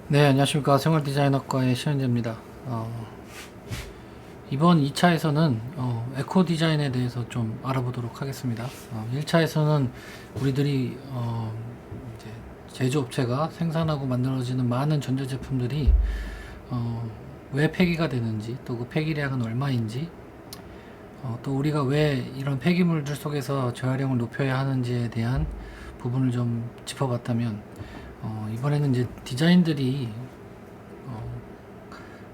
네, 안녕하십니까. 생활디자인학과의 신현재입니다. 이번 2차에서는 에코 디자인에 대해서 좀 알아보도록 하겠습니다. 1차에서는 우리들이 이제 제조업체가 생산하고 만들어지는 많은 전자제품들이 왜 폐기가 되는지, 또 그 폐기량은 얼마인지, 또 우리가 왜 이런 폐기물들 속에서 재활용을 높여야 하는지에 대한 부분을 좀 짚어봤다면, 이번에는 이제 디자인들이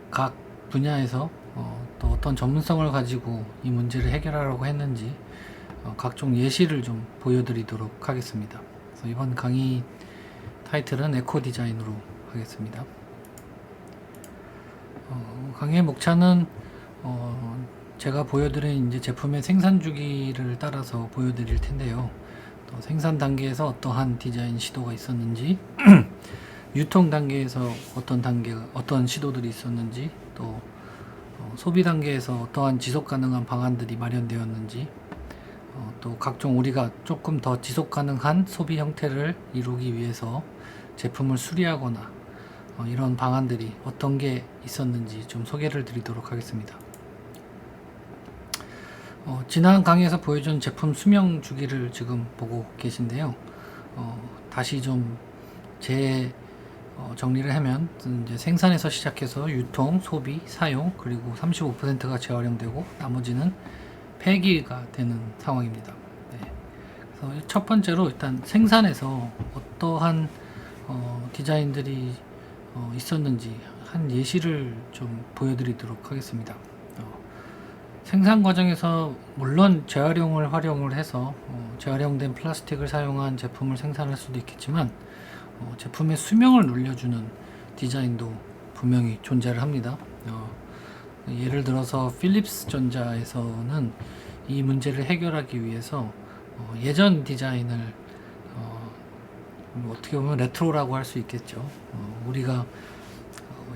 각 분야에서 또 어떤 전문성을 가지고 이 문제를 해결하려고 했는지 각종 예시를 좀 보여드리도록 하겠습니다. 그래서 이번 강의 타이틀은 에코 디자인으로 하겠습니다. 강의의 목차는 제가 보여드린 이제 제품의 생산 주기를 따라서 보여드릴 텐데요. 또 생산 단계에서 어떠한 디자인 시도가 있었는지, 유통 단계에서 어떤 시도들이 있었는지, 또 소비 단계에서 어떠한 지속 가능한 방안들이 마련되었는지, 또 각종 우리가 조금 더 지속 가능한 소비 형태를 이루기 위해서 제품을 수리하거나 이런 방안들이 어떤 게 있었는지 좀 소개를 드리도록 하겠습니다. 지난 강의에서 보여준 제품 수명 주기를 지금 보고 계신데요. 다시 좀 정리를 하면 이제 생산에서 시작해서 유통, 소비, 사용, 그리고 35%가 재활용되고 나머지는 폐기가 되는 상황입니다. 네. 그래서 첫 번째로 일단 생산에서 어떠한 디자인들이 있었는지 한 예시를 좀 보여드리도록 하겠습니다. 생산 과정에서 물론 활용을 해서 재활용된 플라스틱을 사용한 제품을 생산할 수도 있겠지만 제품의 수명을 늘려주는 디자인도 분명히 존재를 합니다. 예를 들어서 필립스 전자에서는 이 문제를 해결하기 위해서 예전 디자인을 어떻게 보면 레트로라고 할 수 있겠죠. 우리가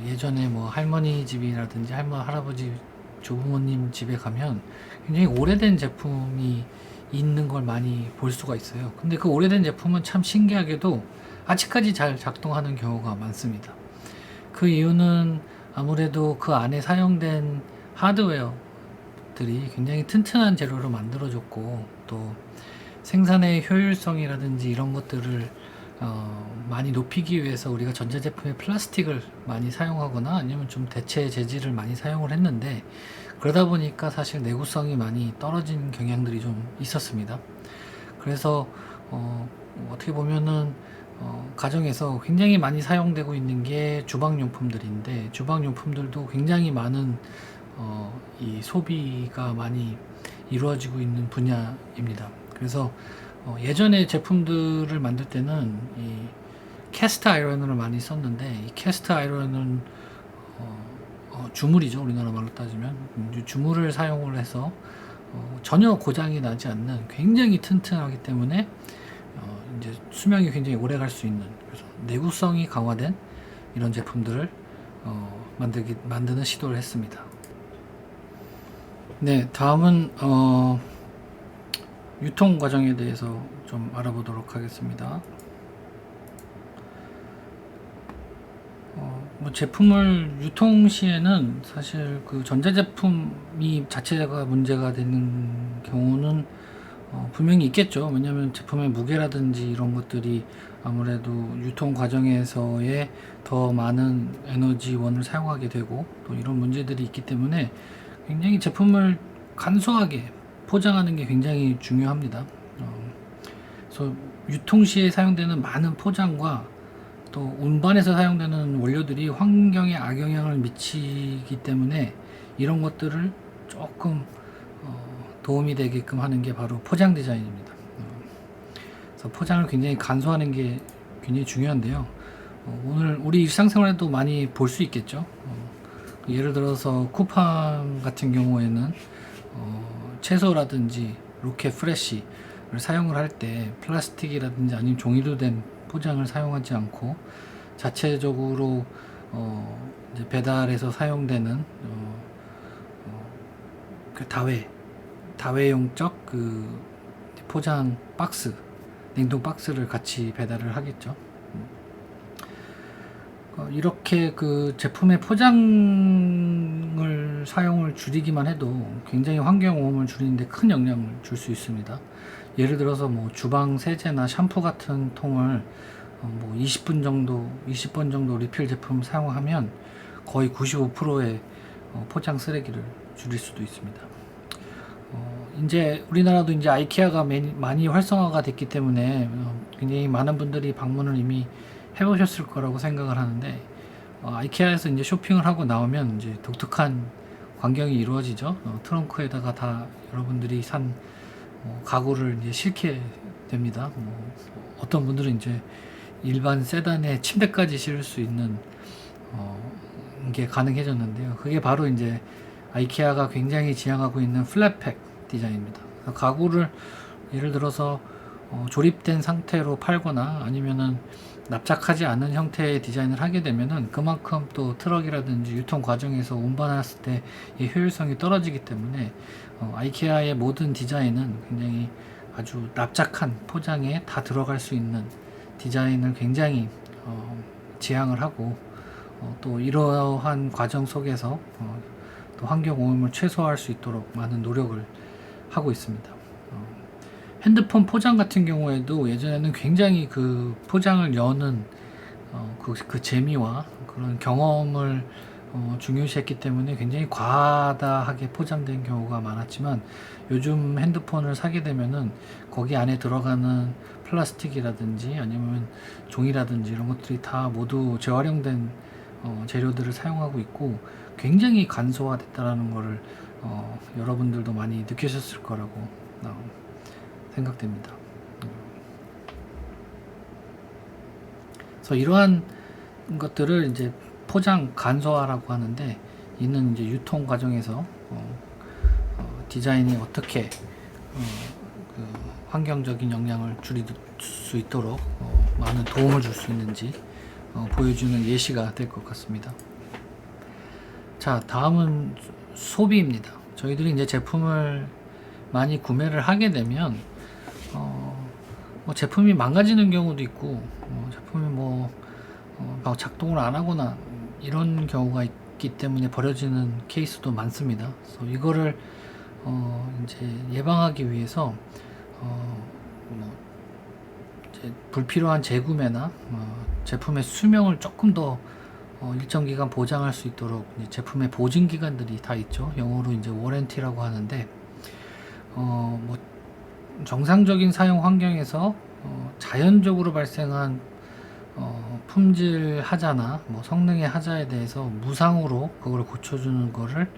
예전에 뭐 할머니 집이라든지 할아버지 조부모님 집에 가면 굉장히 오래된 제품이 있는 걸 많이 볼 수가 있어요. 근데 그 오래된 제품은 참 신기하게도 아직까지 잘 작동하는 경우가 많습니다. 그 이유는 아무래도 그 안에 사용된 하드웨어들이 굉장히 튼튼한 재료로 만들어졌고, 또 생산의 효율성이라든지 이런 것들을 많이 높이기 위해서 우리가 전자제품에 플라스틱을 많이 사용하거나 아니면 좀 대체 재질을 많이 사용을 했는데, 그러다 보니까 사실 내구성이 많이 떨어진 경향들이 좀 있었습니다. 그래서 어떻게 보면은 가정에서 굉장히 많이 사용되고 있는 게 주방용품들인데, 주방용품들도 굉장히 많은 이 소비가 많이 이루어지고 있는 분야입니다. 그래서 예전에 제품들을 만들 때는 이 캐스트 아이런을 많이 썼는데, 이 캐스트 아이런은 주물이죠. 우리나라 말로 따지면 주물을 사용을 해서 전혀 고장이 나지 않는 굉장히 튼튼하기 때문에 이제 수명이 굉장히 오래 갈 수 있는, 그래서 내구성이 강화된 이런 제품들을 만드는 시도를 했습니다. 네, 다음은 유통 과정에 대해서 좀 알아보도록 하겠습니다. 뭐 제품을 유통 시에는 사실 그 전자제품이 자체가 문제가 되는 경우는 분명히 있겠죠. 왜냐하면 제품의 무게라든지 이런 것들이 아무래도 유통 과정에서의 더 많은 에너지원을 사용하게 되고, 또 이런 문제들이 있기 때문에 굉장히 제품을 간소하게 포장하는 게 굉장히 중요합니다. 그래서 유통 시에 사용되는 많은 포장과 또 운반에서 사용되는 원료들이 환경에 악영향을 미치기 때문에 이런 것들을 조금 도움이 되게끔 하는 게 바로 포장 디자인입니다. 그래서 포장을 굉장히 간소화하는 게 굉장히 중요한데요. 오늘 우리 일상생활에도 많이 볼 수 있겠죠. 예를 들어서 쿠팡 같은 경우에는 채소라든지 로켓 프레쉬를 사용을 할 때 플라스틱이라든지 아니면 종이로 된 포장을 사용하지 않고 자체적으로 이제 배달에서 사용되는 그 다회용적 그 포장 박스, 냉동 박스를 같이 배달을 하겠죠. 이렇게 그 제품의 포장을 사용을 줄이기만 해도 굉장히 환경 오염을 줄이는데 큰 영향을 줄 수 있습니다. 예를 들어서 뭐 주방 세제나 샴푸 같은 통을 뭐 20분 정도, 20번 정도 리필 제품 사용하면 거의 95%의 포장 쓰레기를 줄일 수도 있습니다. 이제 우리나라도 이제 아이케아가 많이 활성화가 됐기 때문에 굉장히 많은 분들이 방문을 이미 해보셨을 거라고 생각을 하는데, 아이케아에서 이제 쇼핑을 하고 나오면 이제 독특한 광경이 이루어지죠. 트렁크에다가 다 여러분들이 산 가구를 이제 싣게 됩니다. 어떤 분들은 이제 일반 세단에 침대까지 실을 수 있는 게 가능해졌는데요. 그게 바로 이제 아이케아가 굉장히 지향하고 있는 플랫팩 디자인입니다. 가구를 예를 들어서 조립된 상태로 팔거나 아니면은 납작하지 않은 형태의 디자인을 하게 되면은 그만큼 또 트럭이라든지 유통 과정에서 운반했을 때의 효율성이 떨어지기 때문에 아이케아의 모든 디자인은 굉장히 아주 납작한 포장에 다 들어갈 수 있는 디자인을 굉장히 지향을 하고, 또 이러한 과정 속에서 또 환경 오염을 최소화할 수 있도록 많은 노력을 하고 있습니다. 핸드폰 포장 같은 경우에도 예전에는 굉장히 그 포장을 여는 그 재미와 그런 경험을 중요시했기 때문에 굉장히 과다하게 포장된 경우가 많았지만, 요즘 핸드폰을 사게 되면은 거기 안에 들어가는 플라스틱이라든지 아니면 종이라든지 이런 것들이 다 모두 재활용된 재료들을 사용하고 있고 굉장히 간소화됐다라는 거를 여러분들도 많이 느끼셨을 거라고 생각됩니다. 그래서 이러한 것들을 이제 포장 간소화라고 하는데, 이는 이제 유통 과정에서 디자인이 어떻게 그 환경적인 영향을 줄일 수 있도록 많은 도움을 줄 수 있는지 보여주는 예시가 될 것 같습니다. 자, 다음은 소비입니다. 저희들이 이제 제품을 많이 구매를 하게 되면 뭐 제품이 망가지는 경우도 있고, 제품이 막 작동을 안 하거나 이런 경우가 있기 때문에 버려지는 케이스도 많습니다. 그래서 이거를 이제 예방하기 위해서 뭐 이제 불필요한 재구매나 제품의 수명을 조금 더 일정 기간 보장할 수 있도록 제품의 보증 기간들이 다 있죠. 영어로 이제 워런티라고 하는데, 뭐 정상적인 사용 환경에서 자연적으로 발생한 품질 하자나 뭐 성능의 하자에 대해서 무상으로 그걸 고쳐주는 거를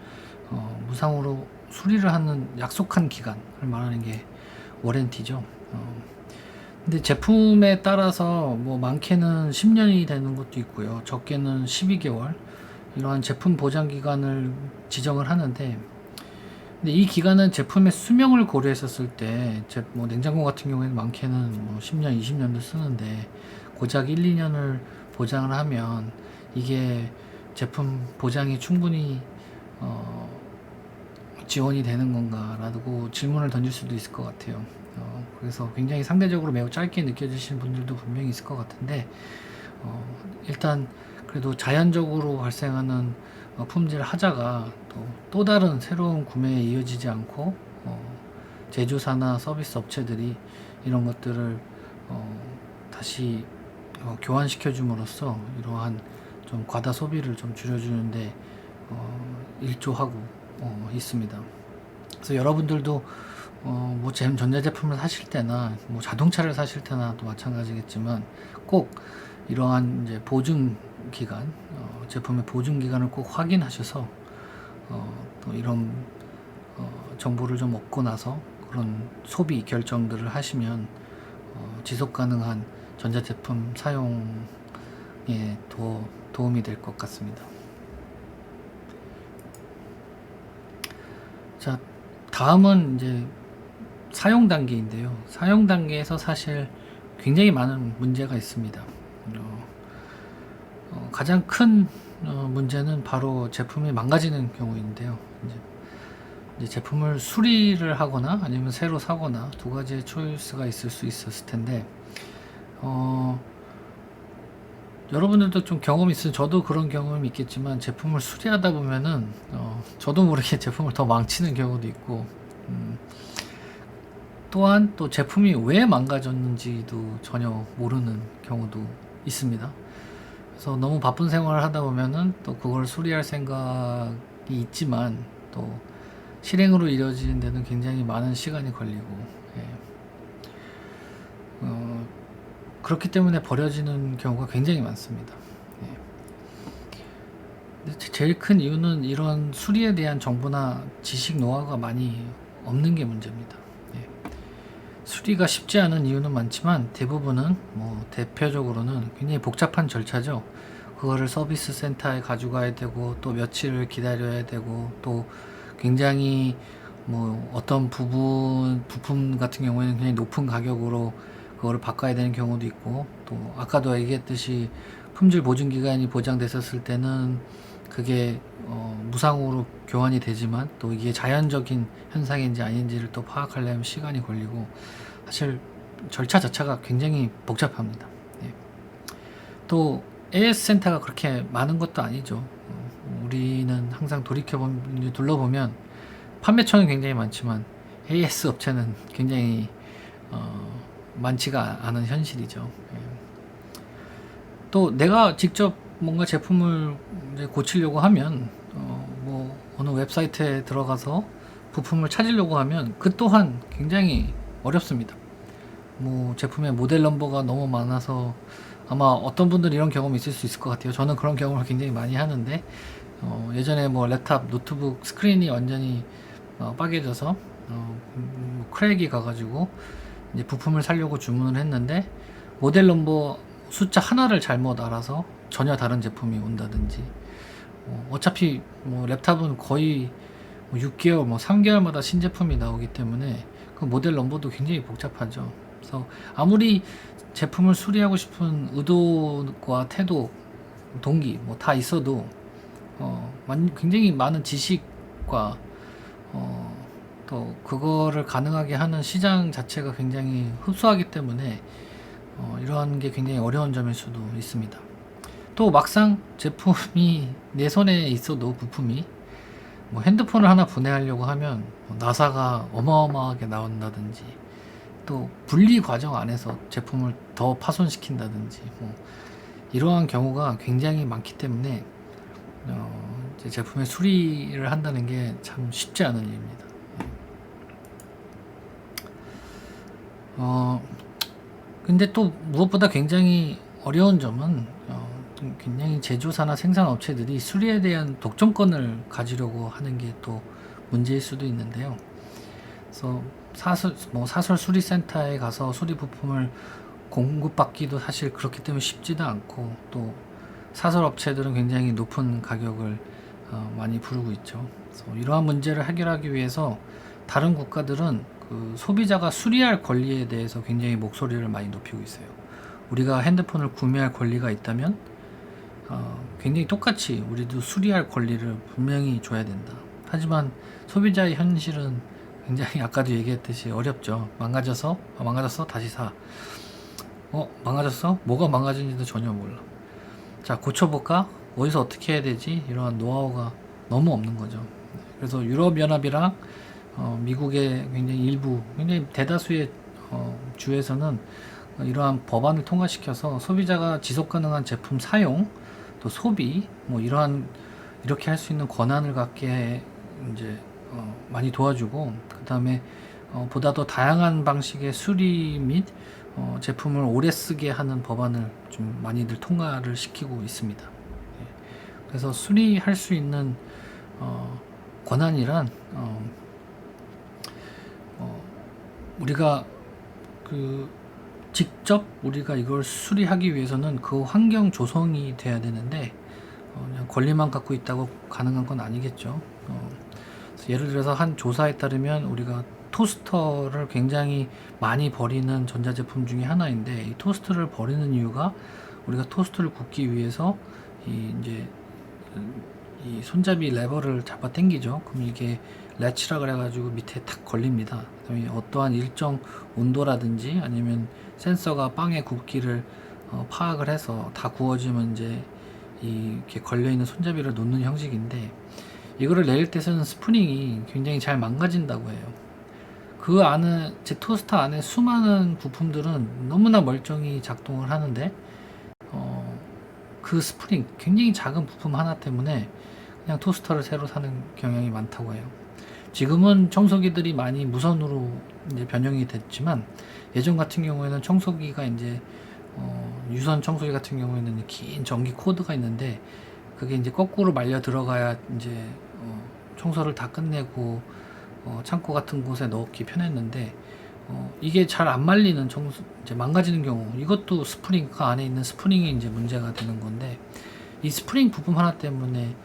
무상으로 수리를 하는 약속한 기간을 말하는 게 워런티죠. 근데 제품에 따라서 뭐 많게는 10년이 되는 것도 있고요, 적게는 12개월 이러한 제품 보장 기간을 지정을 하는데, 근데 이 기간은 제품의 수명을 고려했었을 때, 뭐 냉장고 같은 경우에는 많게는 뭐 10년, 20년도 쓰는데 고작 1, 2년을 보장을 하면 이게 제품 보장이 충분히 지원이 되는 건가라고 질문을 던질 수도 있을 것 같아요. 그래서 굉장히 상대적으로 매우 짧게 느껴지시는 분들도 분명히 있을 것 같은데, 일단 그래도 자연적으로 발생하는 품질 하자가 또 다른 새로운 구매에 이어지지 않고 제조사나 서비스 업체들이 이런 것들을 다시 교환시켜 줌으로써 이러한 좀 과다 소비를 좀 줄여주는데 일조하고 있습니다. 그래서 여러분들도 뭐 전자제품을 사실 때나 뭐 자동차를 사실 때나 또 마찬가지겠지만 꼭 이러한 이제 보증 기간, 제품의 보증 기간을 꼭 확인하셔서 또 이런 정보를 좀 얻고 나서 그런 소비 결정들을 하시면 지속 가능한 전자제품 사용에 더 도움이 될 것 같습니다. 자, 다음은 이제 사용 단계인데요. 사용 단계에서 사실 굉장히 많은 문제가 있습니다. 가장 큰 문제는 바로 제품이 망가지는 경우인데요. 이제 제품을 수리를 하거나 아니면 새로 사거나 두 가지의 초이스가 있을 수 있었을 텐데, 여러분들도 좀 경험이 있으면 저도 그런 경험이 있겠지만 제품을 수리하다 보면은 저도 모르게 제품을 더 망치는 경우도 있고 또한 또 제품이 왜 망가졌는지도 전혀 모르는 경우도 있습니다. 그래서 너무 바쁜 생활을 하다 보면은 또 그걸 수리할 생각이 있지만 또 실행으로 이루어지는 데는 굉장히 많은 시간이 걸리고 예. 그렇기 때문에 버려지는 경우가 굉장히 많습니다. 예. 제일 큰 이유는 이런 수리에 대한 정보나 지식 노하우가 많이 없는 게 문제입니다. 예. 수리가 쉽지 않은 이유는 많지만 대부분은 대표적으로는 굉장히 복잡한 절차죠. 그거를 서비스 센터에 가져가야 되고 또 며칠을 기다려야 되고 또 굉장히 어떤 부품 같은 경우에는 굉장히 높은 가격으로 그거를 바꿔야 되는 경우도 있고 또 아까도 얘기했듯이 품질 보증 기간이 보장됐었을 때는 그게 무상으로 교환이 되지만 또 이게 자연적인 현상인지 아닌지를 또 파악하려면 시간이 걸리고 사실 절차 자체가 굉장히 복잡합니다. 예. 또 AS 센터가 그렇게 많은 것도 아니죠. 우리는 항상 둘러보면 판매처는 굉장히 많지만 AS 업체는 굉장히 많지가 않은 현실이죠. 예. 또 내가 직접 뭔가 제품을 이제 고치려고 하면 어느 웹사이트에 들어가서 부품을 찾으려고 하면 그 또한 굉장히 어렵습니다. 제품의 모델 넘버가 너무 많아서 아마 어떤 분들은 이런 경험이 있을 수 있을 것 같아요. 저는 그런 경험을 굉장히 많이 하는데 예전에 랩탑, 노트북 스크린이 완전히 빠개져서 크랙이 가가지고 이제 부품을 사려고 주문을 했는데 모델 넘버 숫자 하나를 잘못 알아서 전혀 다른 제품이 온다든지 어차피 랩탑은 거의 6개월, 3개월마다 신제품이 나오기 때문에 그 모델 넘버도 굉장히 복잡하죠. 그래서 아무리 제품을 수리하고 싶은 의도과 태도, 동기 다 있어도 굉장히 많은 지식과 또 그거를 가능하게 하는 시장 자체가 굉장히 흡수하기 때문에 이러한 게 굉장히 어려운 점일 수도 있습니다. 또 막상 제품이 내 손에 있어도 부품이 핸드폰을 하나 분해하려고 하면 나사가 어마어마하게 나온다든지 또 분리 과정 안에서 제품을 더 파손시킨다든지 이러한 경우가 굉장히 많기 때문에 제품의 수리를 한다는 게 참 쉽지 않은 일입니다. 근데 또 무엇보다 굉장히 어려운 점은 굉장히 제조사나 생산업체들이 수리에 대한 독점권을 가지려고 하는 게 또 문제일 수도 있는데요. 그래서 사설 수리센터에 가서 수리 부품을 공급받기도 사실 그렇기 때문에 쉽지도 않고 또 사설 업체들은 굉장히 높은 가격을 많이 부르고 있죠. 그래서 이러한 문제를 해결하기 위해서 다른 국가들은 그 소비자가 수리할 권리에 대해서 굉장히 목소리를 많이 높이고 있어요. 우리가 핸드폰을 구매할 권리가 있다면 굉장히 똑같이 우리도 수리할 권리를 분명히 줘야 된다. 하지만 소비자의 현실은 굉장히 아까도 얘기했듯이 어렵죠. 망가졌어? 다시 사. 망가졌어? 뭐가 망가진지도 전혀 몰라. 자, 고쳐볼까? 어디서 어떻게 해야 되지? 이러한 노하우가 너무 없는 거죠. 그래서 유럽연합이랑 미국의 굉장히 대다수의 주에서는 이러한 법안을 통과시켜서 소비자가 지속가능한 제품 사용, 또 소비, 이렇게 할 수 있는 권한을 갖게 이제 많이 도와주고, 그 다음에 보다 더 다양한 방식의 수리 및 제품을 오래 쓰게 하는 법안을 좀 많이들 통과를 시키고 있습니다. 예. 그래서 수리할 수 있는 권한이란 우리가 직접 우리가 이걸 수리하기 위해서는 그 환경 조성이 돼야 되는데 그냥 권리만 갖고 있다고 가능한 건 아니겠죠. 예를 들어서 한 조사에 따르면 우리가 토스터를 굉장히 많이 버리는 전자제품 중에 하나인데 이 토스터를 버리는 이유가 우리가 토스터를 굽기 위해서 이제 이 손잡이 레버를 잡아 당기죠. 그럼 이게 렛치라 그래가지고 밑에 탁 걸립니다. 그다음에 어떠한 일정 온도라든지 아니면 센서가 빵의 굽기를 파악을 해서 다 구워지면 이제 이렇게 걸려있는 손잡이를 놓는 형식인데, 이거를 내릴 때 쓰는 스프링이 굉장히 잘 망가진다고 해요. 그 안에, 제 토스터 안에 수많은 부품들은 너무나 멀쩡히 작동을 하는데, 그 스프링, 굉장히 작은 부품 하나 때문에 그냥 토스터를 새로 사는 경향이 많다고 해요. 지금은 청소기들이 많이 무선으로 이제 변형이 됐지만, 예전 같은 경우에는 청소기가 이제 유선 청소기 같은 경우에는 긴 전기 코드가 있는데, 그게 이제 거꾸로 말려 들어가야 이제 청소를 다 끝내고 창고 같은 곳에 넣기 편했는데, 이게 잘 안 말리는 청소, 이제 망가지는 경우, 이것도 스프링, 그 안에 있는 스프링이 이제 문제가 되는 건데, 이 스프링 부품 하나 때문에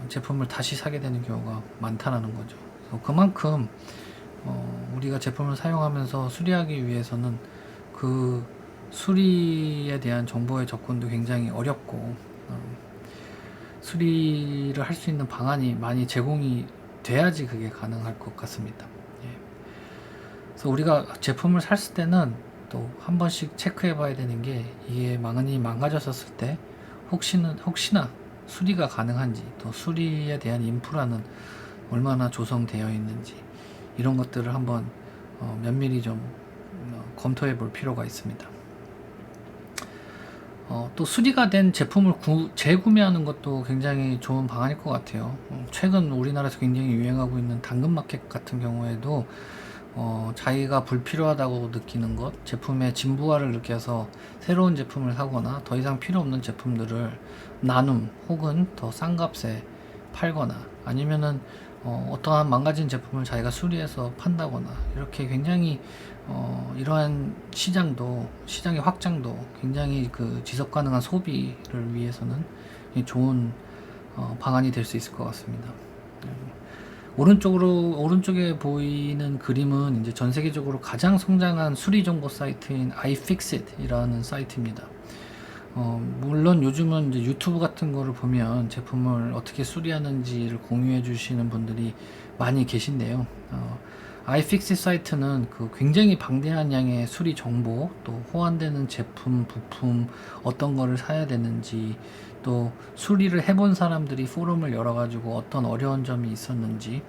제품을 다시 사게 되는 경우가 많다라는 거죠. 그래서 그만큼 우리가 제품을 사용하면서 수리하기 위해서는 그 수리에 대한 정보의 접근도 굉장히 어렵고, 수리를 할 수 있는 방안이 많이 제공이 돼야지 그게 가능할 것 같습니다. 예. 그래서 우리가 제품을 샀을 때는 또 한 번씩 체크해 봐야 되는 게, 이게 많이 망가졌었을 때 혹시나 수리가 가능한지, 또 수리에 대한 인프라는 얼마나 조성되어 있는지, 이런 것들을 한번 면밀히 좀 검토해 볼 필요가 있습니다. 또 수리가 된 제품을 재구매하는 것도 굉장히 좋은 방안일 것 같아요. 최근 우리나라에서 굉장히 유행하고 있는 당근마켓 같은 경우에도 자기가 불필요하다고 느끼는 것, 제품의 진부화를 느껴서 새로운 제품을 사거나 더 이상 필요 없는 제품들을 나눔 혹은 더 싼 값에 팔거나, 아니면은 어떠한 망가진 제품을 자기가 수리해서 판다거나, 이렇게 굉장히 이러한 시장의 확장도 굉장히 그 지속 가능한 소비를 위해서는 좋은 방안이 될 수 있을 것 같습니다. 오른쪽에 보이는 그림은 이제 전 세계적으로 가장 성장한 수리 정보 사이트인 iFixit이라는 사이트입니다. 물론 요즘은 이제 유튜브 같은 거를 보면 제품을 어떻게 수리하는지를 공유해 주시는 분들이 많이 계신데요. iFixit 사이트는 그 굉장히 방대한 양의 수리 정보, 또 호환되는 제품, 부품, 어떤 거를 사야 되는지, 또 수리를 해본 사람들이 포럼을 열어가지고 어떤 어려운 점이 있었는지,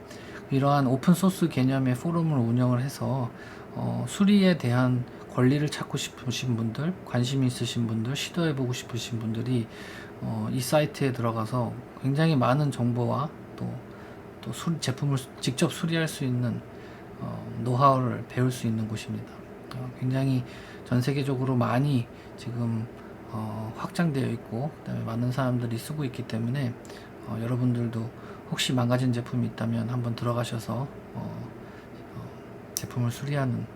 이러한 오픈소스 개념의 포럼을 운영을 해서 수리에 대한 권리를 찾고 싶으신 분들, 관심이 있으신 분들, 시도해보고 싶으신 분들이 이 사이트에 들어가서 굉장히 많은 정보와 또 제품을 직접 수리할 수 있는 노하우를 배울 수 있는 곳입니다. 굉장히 전 세계적으로 많이 지금 확장되어 있고, 그다음에 많은 사람들이 쓰고 있기 때문에 여러분들도 혹시 망가진 제품이 있다면 한번 들어가셔서 제품을 수리하는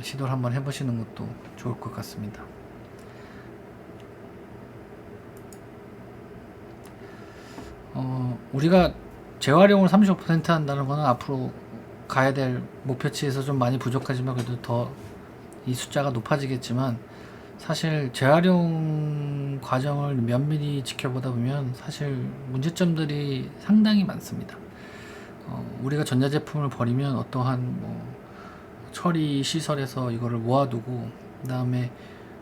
시도를 한번 해보시는 것도 좋을 것 같습니다. 우리가 재활용을 35% 한다는 것은 앞으로 가야 될 목표치에서 좀 많이 부족하지만, 그래도 더 이 숫자가 높아지겠지만, 사실 재활용 과정을 면밀히 지켜보다 보면 사실 문제점들이 상당히 많습니다. 우리가 전자제품을 버리면 어떠한 처리 시설에서 이거를 모아두고, 그 다음에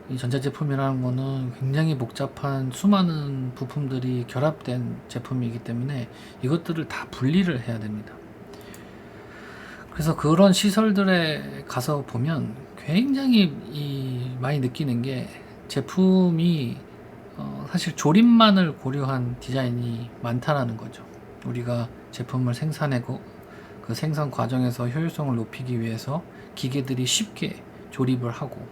이 전자제품이라는 거는 굉장히 복잡한 수많은 부품들이 결합된 제품이기 때문에 이것들을 다 분리를 해야 됩니다. 그래서 그런 시설들에 가서 보면 굉장히 많이 느끼는 게, 제품이 사실 조립만을 고려한 디자인이 많다라는 거죠. 우리가 제품을 생산하고 그 생산 과정에서 효율성을 높이기 위해서 기계들이 쉽게 조립을 하고,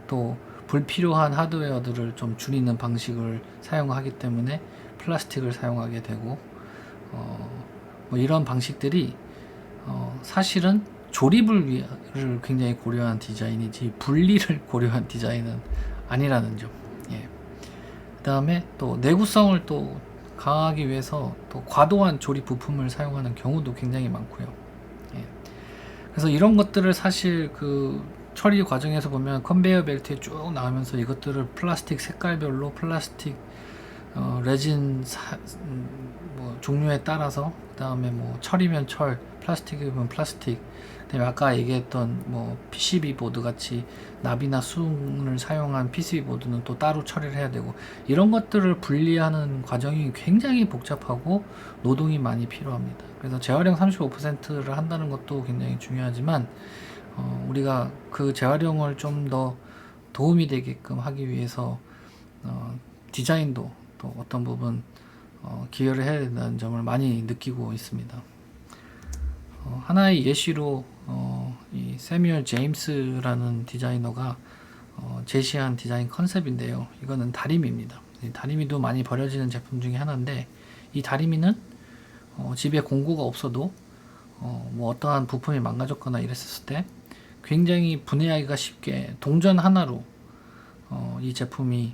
또 불필요한 하드웨어들을 좀 줄이는 방식을 사용하기 때문에 플라스틱을 사용하게 되고, 이런 방식들이 사실은 조립을 굉장히 고려한 디자인이지 분리를 고려한 디자인은 아니라는 점. 예. 그 다음에 또 내구성을 또 강화하기 위해서 또 과도한 조립 부품을 사용하는 경우도 굉장히 많고요. 예. 그래서 이런 것들을 사실 그 처리 과정에서 보면 컨베이어 벨트에 쭉 나오면서 이것들을 플라스틱 색깔별로, 플라스틱 레진 종류에 따라서, 그 다음에 철이면 철, 플라스틱이면 플라스틱, 그다음에 아까 얘기했던 뭐 PCB 보드 같이 납이나 수능을 사용한 PCB 보드는 또 따로 처리를 해야 되고, 이런 것들을 분리하는 과정이 굉장히 복잡하고 노동이 많이 필요합니다. 그래서 재활용 35%를 한다는 것도 굉장히 중요하지만, 우리가 그 재활용을 좀 더 도움이 되게끔 하기 위해서 디자인도 또 어떤 부분 기여를 해야 된다는 점을 많이 느끼고 있습니다. 하나의 예시로 이 세뮤얼 제임스라는 디자이너가 제시한 디자인 컨셉인데요. 이거는 다리미입니다. 다리미도 많이 버려지는 제품 중에 하나인데, 이 다리미는 집에 공구가 없어도 뭐 어떠한 부품이 망가졌거나 이랬을 때 굉장히 분해하기가 쉽게 동전 하나로 이 제품이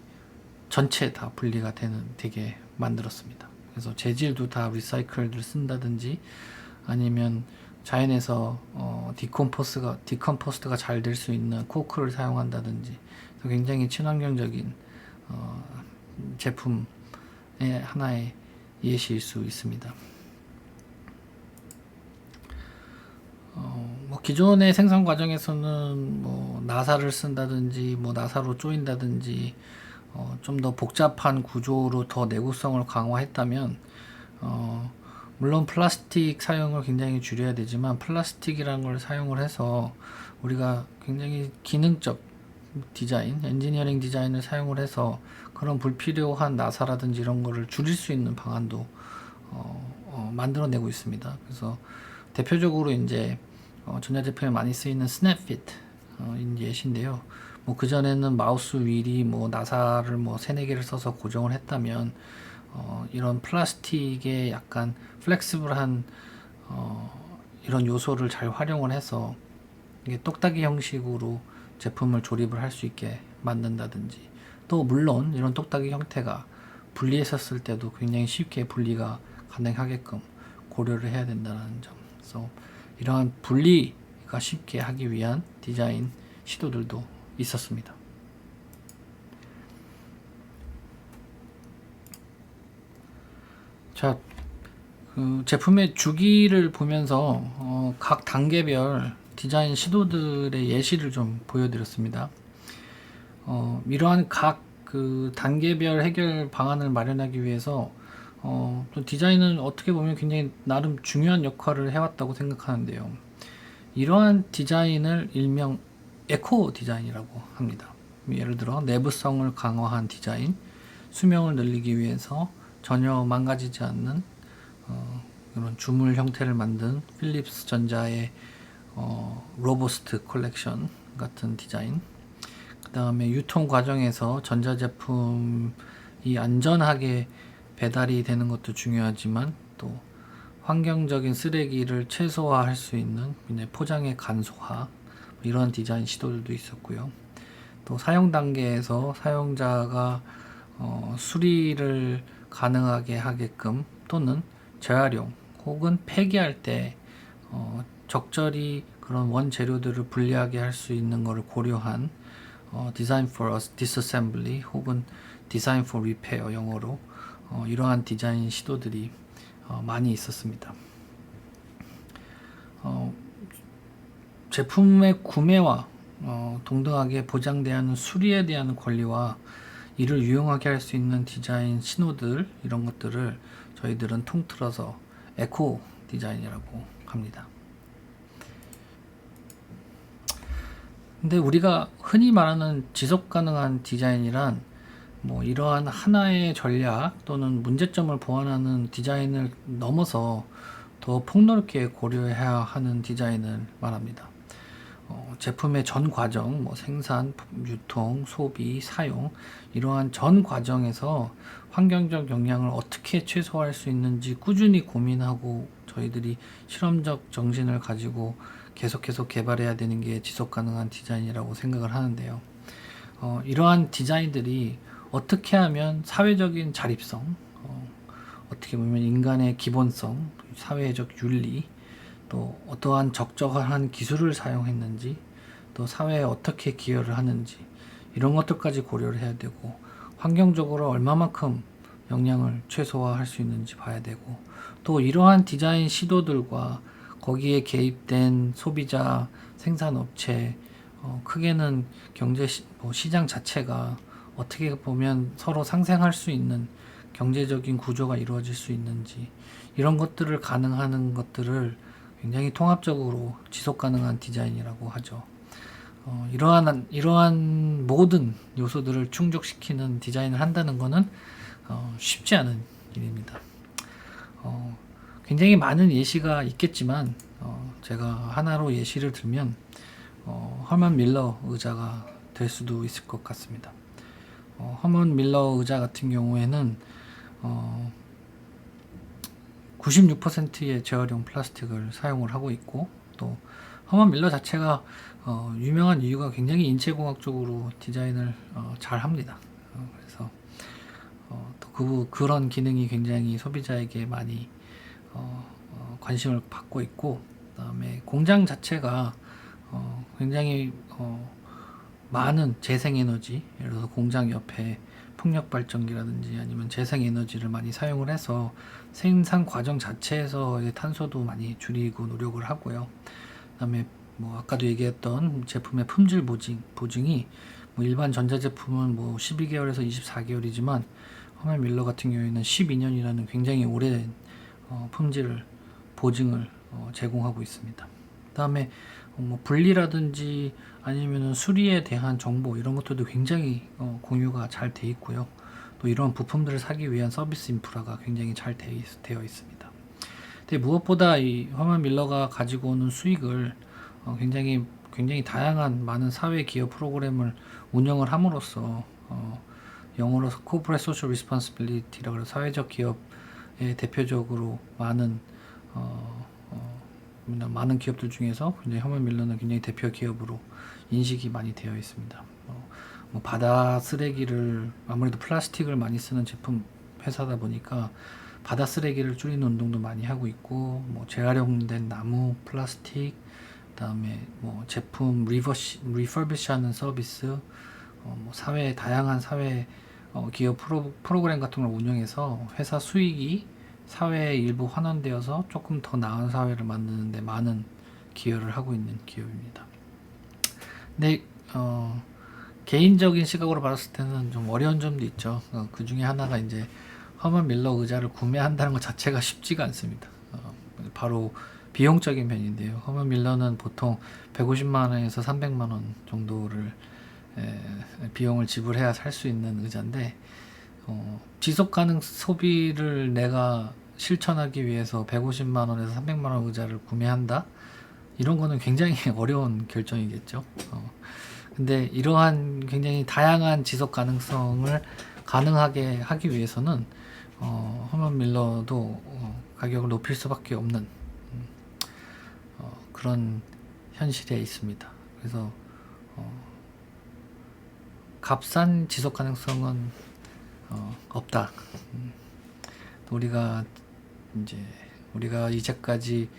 전체 다 분리가 되게 만들었습니다. 그래서 재질도 다 리사이클을 쓴다든지, 아니면 자연에서 디컴포스트가 잘 될 수 있는 코크를 사용한다든지, 굉장히 친환경적인 제품의 하나의 예시일 수 있습니다. 뭐 기존의 생산 과정에서는 뭐 나사를 쓴다든지, 뭐 나사로 조인다든지, 좀 더 복잡한 구조로 더 내구성을 강화했다면, 물론 플라스틱 사용을 굉장히 줄여야 되지만, 플라스틱이라는 걸 사용을 해서 우리가 굉장히 기능적 디자인, 엔지니어링 디자인을 사용을 해서 그런 불필요한 나사라든지 이런 거를 줄일 수 있는 방안도 만들어내고 있습니다. 그래서 대표적으로 이제 전자제품에 많이 쓰이는 스냅핏 예시인데요. 뭐 그전에는 마우스 휠이 뭐 나사를 뭐 3-4개를 써서 고정을 했다면, 이런 플라스틱의 약간 플렉시블한 이런 요소를 잘 활용을 해서 이게 똑딱이 형식으로 제품을 조립을 할 수 있게 만든다든지, 또 물론 이런 똑딱이 형태가 분리했었을 때도 굉장히 쉽게 분리가 가능하게끔 고려를 해야 된다는 점. 그래서 이러한 분리가 쉽게 하기 위한 디자인 시도들도 있었습니다. 자, 그 제품의 주기를 보면서 각 단계별 디자인 시도들의 예시를 좀 보여드렸습니다. 이러한 각 그 단계별 해결 방안을 마련하기 위해서 또 디자인은 어떻게 보면 굉장히 나름 중요한 역할을 해왔다고 생각하는데요. 이러한 디자인을 일명 에코 디자인이라고 합니다. 예를 들어 내부성을 강화한 디자인, 수명을 늘리기 위해서 전혀 망가지지 않는 이런 주물 형태를 만든 필립스 전자의 로버스트 컬렉션 같은 디자인, 그 다음에 유통 과정에서 전자제품이 안전하게 배달이 되는 것도 중요하지만, 또 환경적인 쓰레기를 최소화할 수 있는 포장의 간소화, 이런 디자인 시도들도 있었고요. 또 사용 단계에서 사용자가 수리를 가능하게 하게끔, 또는 재활용 혹은 폐기할 때 적절히 그런 원재료들을 분리하게 할 수 있는 것을 고려한 Design for Disassembly 혹은 Design for Repair 영어로 이러한 디자인 시도들이 많이 있었습니다. 제품의 구매와 동등하게 보장되어야 하는 수리에 대한 권리와 이를 유용하게 할 수 있는 디자인 신호들, 이런 것들을 저희들은 통틀어서 에코 디자인이라고 합니다. 근데 우리가 흔히 말하는 지속 가능한 디자인이란, 뭐 이러한 하나의 전략 또는 문제점을 보완하는 디자인을 넘어서 더 폭넓게 고려해야 하는 디자인을 말합니다. 제품의 전 과정, 뭐 생산, 유통, 소비, 사용, 이러한 전 과정에서 환경적 영향을 어떻게 최소화할 수 있는지 꾸준히 고민하고, 저희들이 실험적 정신을 가지고 계속해서 개발해야 되는 게 지속 가능한 디자인이라고 생각을 하는데요. 이러한 디자인들이 어떻게 하면 사회적인 자립성, 어떻게 보면 인간의 기본성, 사회적 윤리, 또 어떠한 적절한 기술을 사용했는지, 또 사회에 어떻게 기여를 하는지, 이런 것들까지 고려를 해야 되고, 환경적으로 얼마만큼 영향을 최소화할 수 있는지 봐야 되고, 또 이러한 디자인 시도들과 거기에 개입된 소비자, 생산업체, 크게는 시장 자체가 어떻게 보면 서로 상생할 수 있는 경제적인 구조가 이루어질 수 있는지, 이런 것들을 가능하는 것들을 굉장히 통합적으로 지속 가능한 디자인이라고 하죠. 이러한 모든 요소들을 충족시키는 디자인을 한다는 것은 쉽지 않은 일입니다. 굉장히 많은 예시가 있겠지만 제가 하나로 예시를 들면 허먼 밀러 의자가 될 수도 있을 것 같습니다. 허먼 밀러 의자 같은 경우에는 96%의 재활용 플라스틱을 사용을 하고 있고, 또 허먼 밀러 자체가 유명한 이유가 굉장히 인체공학적으로 디자인을 잘 합니다. 그래서 또 그런 기능이 굉장히 소비자에게 많이 관심을 받고 있고, 그다음에 공장 자체가 굉장히 많은 재생에너지, 예를 들어서 공장 옆에 풍력발전기라든지 아니면 재생에너지를 많이 사용을 해서 생산 과정 자체에서의 탄소도 많이 줄이고 노력을 하고요. 그다음에 아까도 얘기했던 제품의 품질 보증이 일반 전자제품은 12개월에서 24개월이지만 허먼 밀러 같은 경우에는 12년이라는 굉장히 오래된 품질 보증을 제공하고 있습니다. 그다음에 분리라든지 아니면 수리에 대한 정보, 이런 것들도 굉장히 공유가 잘 돼 있고요. 또 이런 부품들을 사기 위한 서비스 인프라가 굉장히 잘 되어 있습니다. 근데 무엇보다 이 허먼 밀러가 가지고 오는 수익을 굉장히 다양한 많은 사회 기업 프로그램을 운영을 함으로써 영어로 Corporate Social Responsibility라고 해서 사회적 기업의 대표적으로 많은 기업들 중에서 굉장히 허먼 밀러는 굉장히 대표 기업으로 인식이 많이 되어 있습니다. 바다 쓰레기를, 아무래도 플라스틱을 많이 쓰는 제품 회사다 보니까 바다 쓰레기를 줄이는 운동도 많이 하고 있고, 재활용된 나무, 플라스틱, 그다음에 제품 리퍼비시하는 서비스, 다양한 사회 기업 프로그램 같은 걸 운영해서 회사 수익이 사회에 일부 환원되어서 조금 더 나은 사회를 만드는 데 많은 기여를 하고 있는 기업입니다. 근데 개인적인 시각으로 봤을 때는 좀 어려운 점도 있죠. 그 중에 하나가 이제 허먼 밀러 의자를 구매한다는 것 자체가 쉽지가 않습니다. 바로 비용적인 면인데요. 허먼 밀러는 보통 150만 원에서 300만 원 정도를 비용을 지불해야 살 수 있는 의자인데, 지속 가능 소비를 내가 실천하기 위해서 150만 원에서 300만 원 의자를 구매한다? 이런 거는 굉장히 어려운 결정이겠죠. 근데 이러한 굉장히 다양한 지속 가능성을 가능하게 하기 위해서는 허먼 밀러도 가격을 높일 수밖에 없는 그런 현실에 있습니다. 그래서 값싼 지속 가능성은 없다. 우리가 이제까지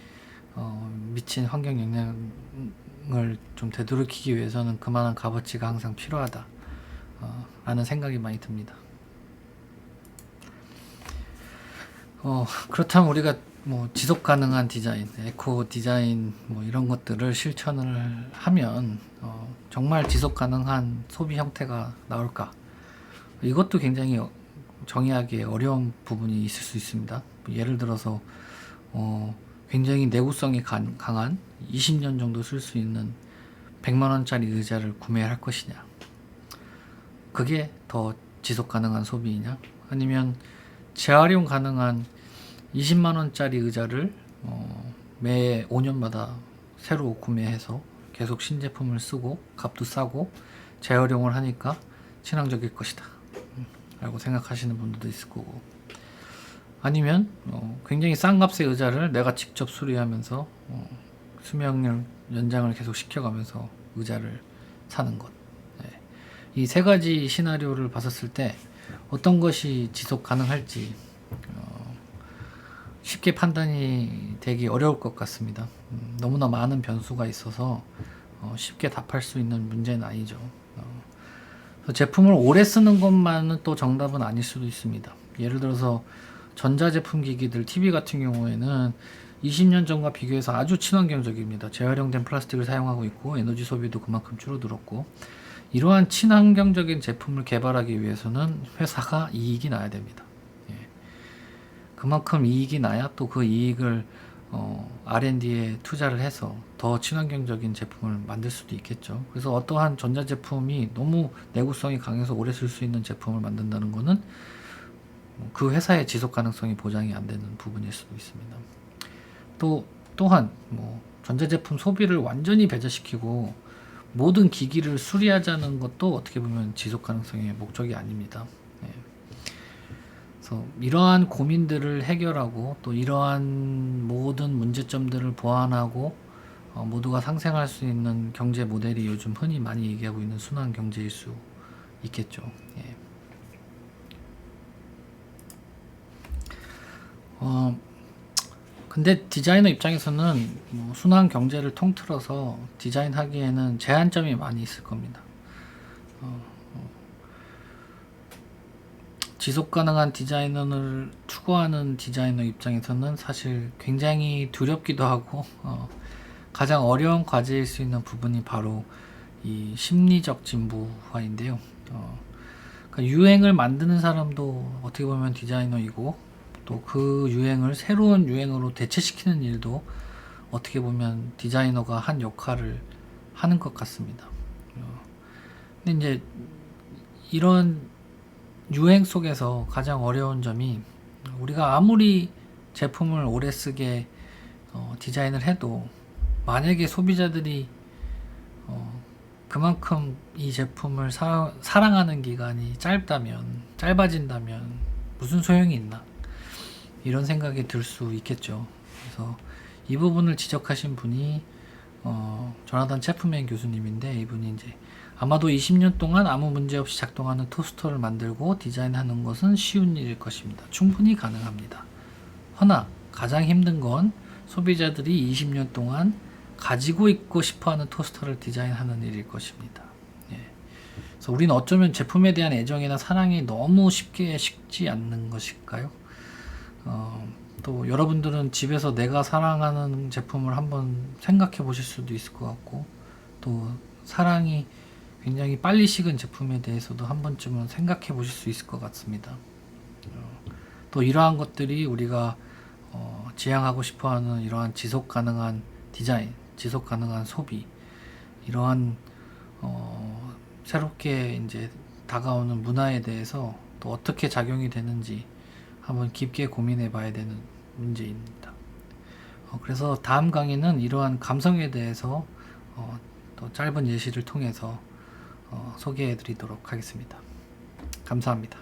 미친 환경 영향을 좀 되돌이키기 위해서는 그만한 값어치가 항상 필요하다 라는 생각이 많이 듭니다. 그렇다면 우리가 지속 가능한 디자인, 에코 디자인 이런 것들을 실천을 하면 정말 지속 가능한 소비 형태가 나올까? 이것도 굉장히 정의하기 어려운 부분이 있을 수 있습니다. 예를 들어서 굉장히 내구성이 강한 20년 정도 쓸 수 있는 100만 원짜리 의자를 구매할 것이냐? 그게 더 지속 가능한 소비이냐? 아니면 재활용 가능한 20만 원짜리 의자를 매 5년마다 새로 구매해서 계속 신제품을 쓰고 값도 싸고 재활용을 하니까 친환경일 것이다 라고 생각하시는 분들도 있을 거고, 아니면 굉장히 싼 값의 의자를 내가 직접 수리하면서 수명 연장을 계속 시켜가면서 의자를 사는 것. 이 세 가지 시나리오를 봤었을 때 어떤 것이 지속 가능할지 쉽게 판단이 되기 어려울 것 같습니다. 너무나 많은 변수가 있어서 쉽게 답할 수 있는 문제는 아니죠. 제품을 오래 쓰는 것만은 또 정답은 아닐 수도 있습니다. 예를 들어서 전자제품 기기들, TV 같은 경우에는 20년 전과 비교해서 아주 친환경적입니다. 재활용된 플라스틱을 사용하고 있고 에너지 소비도 그만큼 줄어들었고, 이러한 친환경적인 제품을 개발하기 위해서는 회사가 이익이 나야 됩니다. 예. 그만큼 이익이 나야 또 그 이익을 R&D에 투자를 해서 더 친환경적인 제품을 만들 수도 있겠죠. 그래서 어떠한 전자제품이 너무 내구성이 강해서 오래 쓸 수 있는 제품을 만든다는 것은 그 회사의 지속 가능성이 보장이 안 되는 부분일 수도 있습니다. 또한 전자제품 소비를 완전히 배제시키고 모든 기기를 수리하자는 것도 어떻게 보면 지속 가능성의 목적이 아닙니다. 예. 그래서 이러한 고민들을 해결하고 또 이러한 모든 문제점들을 보완하고 모두가 상생할 수 있는 경제 모델이 요즘 흔히 많이 얘기하고 있는 순환 경제일 수 있겠죠. 예. 근데 디자이너 입장에서는 순환 경제를 통틀어서 디자인하기에는 제한점이 많이 있을 겁니다. 지속 가능한 디자인을 추구하는 디자이너 입장에서는 사실 굉장히 두렵기도 하고 가장 어려운 과제일 수 있는 부분이 바로 이 심리적 진부화인데요. 그러니까 유행을 만드는 사람도 어떻게 보면 디자이너이고 또 그 유행을 새로운 유행으로 대체시키는 일도 어떻게 보면 디자이너가 한 역할을 하는 것 같습니다. 근데 이제 이런 유행 속에서 가장 어려운 점이 우리가 아무리 제품을 오래 쓰게 디자인을 해도 만약에 소비자들이 그만큼 이 제품을 사랑하는 기간이 짧아진다면 무슨 소용이 있나, 이런 생각이 들 수 있겠죠. 그래서 이 부분을 지적하신 분이 조나단 체프맨 교수님인데, 이분이 이제 아마도 20년 동안 아무 문제 없이 작동하는 토스터를 만들고 디자인하는 것은 쉬운 일일 것입니다. 충분히 가능합니다. 허나 가장 힘든 건 소비자들이 20년 동안 가지고 있고 싶어하는 토스터를 디자인하는 일일 것입니다. 예. 그래서 우리는 어쩌면 제품에 대한 애정이나 사랑이 너무 쉽게 식지 않는 것일까요? 또 여러분들은 집에서 내가 사랑하는 제품을 한번 생각해 보실 수도 있을 것 같고, 또 사랑이 굉장히 빨리 식은 제품에 대해서도 한 번쯤은 생각해 보실 수 있을 것 같습니다. 또 이러한 것들이 우리가 지향하고 싶어하는 이러한 지속 가능한 디자인, 지속 가능한 소비, 이러한 새롭게 이제 다가오는 문화에 대해서 또 어떻게 작용이 되는지 한번 깊게 고민해 봐야 되는 문제입니다. 그래서 다음 강의는 이러한 감성에 대해서 또 짧은 예시를 통해서 소개해 드리도록 하겠습니다. 감사합니다.